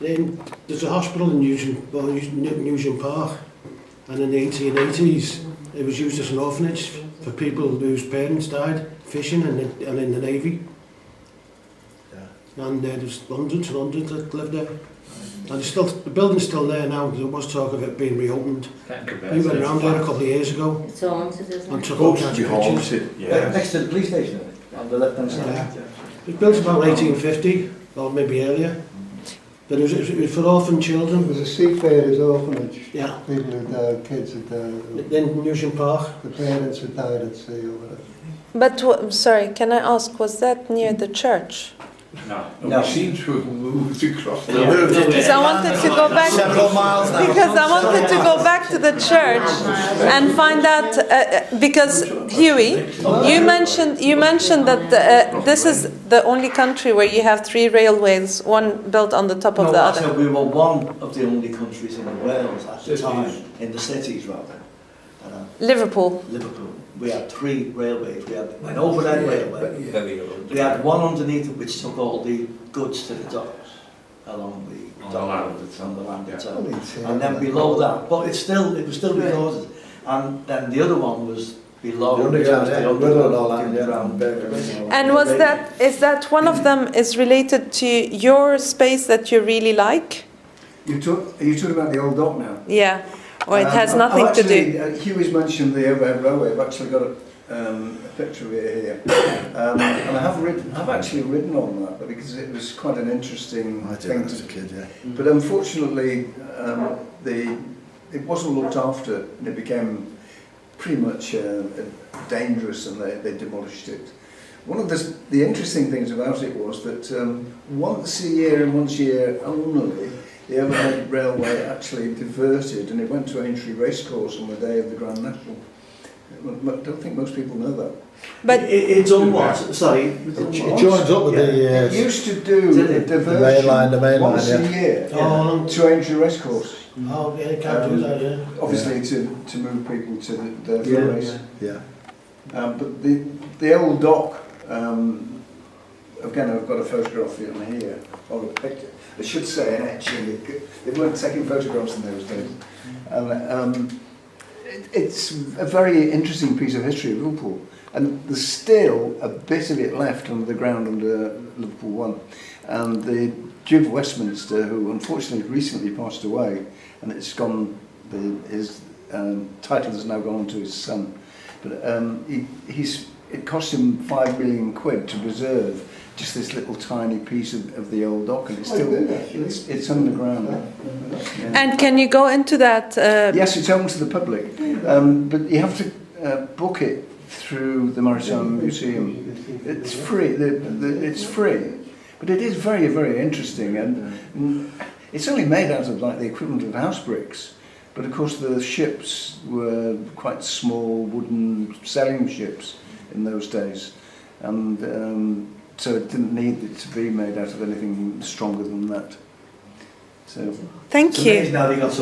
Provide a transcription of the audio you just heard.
There's a hospital in Newsham Park, and in the 1880s it was used as an orphanage for people whose parents died fishing and in the Navy. And there's hundreds and hundreds that live there. And the building's still there now. There was talk of it being reopened. We went around there a couple of years ago. It's haunted, isn't it? And took all kinds of pictures. Yeah. Next to the police station, on the left-hand side. Yeah. It was built about 1850, or maybe earlier. But it was for orphan children. It was a seafarers' orphanage. Yeah. People had died, kids had died. In Newsham Park. The parents had died at sea or whatever. But, sorry, can I ask, was that near the church? No. We seem to have moved across the Because I wanted to go back. Several miles now. Because I wanted to go back to the church and find out. Because Huey, you mentioned that this is the only country where you have 3 railways, one built on the top of the I other. said we were one of the only countries in Wales at the time, in the cities rather. Liverpool. Liverpool. We had 3 railways. We had an overhead railway. We had one underneath it which took all the goods to the docks along the on the land itself. And then below that, but it was still recorded. And then the other one was below. The underground, And is that one of them is related to your space that you really like? Are you talking about the old dock now? Yeah. Or it has nothing to do. Hughie's mentioned the overhead railway. I've actually got a picture of it here, and I've actually ridden on that because it was quite an interesting thing as a kid, yeah. But unfortunately, it wasn't looked after, and it became pretty much dangerous, and they demolished it. One of the interesting things about it was that once a year and once a year only, the overhead railway actually diverted, and it went to Aintree Racecourse on the day of the Grand National. I don't think most people know that. But it's on what? Sorry. It joins up with It used to do a diversion the main once line, a year Oh, to Aintree Racecourse. oh yeah, you can't do that, yeah. Obviously to move people to the race. Yeah. But the old dock, again I've got a photograph here, or a picture. I should say an etching. They weren't taking photographs in those days. It's a very interesting piece of history of Liverpool, and there's still a bit of it left under the ground under Liverpool 1. And the Duke of Westminster, who unfortunately recently passed away, and it's gone, his title has now gone to his son, but it cost him £5 million to preserve just this little tiny piece of the old dock, and it's still it's underground. Yeah. and can you go into that? Yes, it's open to the public, but you have to book it through the Maritime Museum. It's free. It's free, but it is very, very interesting, and it's only made out of like the equivalent of house bricks. But of course, the ships were quite small wooden sailing ships in those days, and so it didn't need it to be made out of anything stronger than that. So Thank you. Now they got so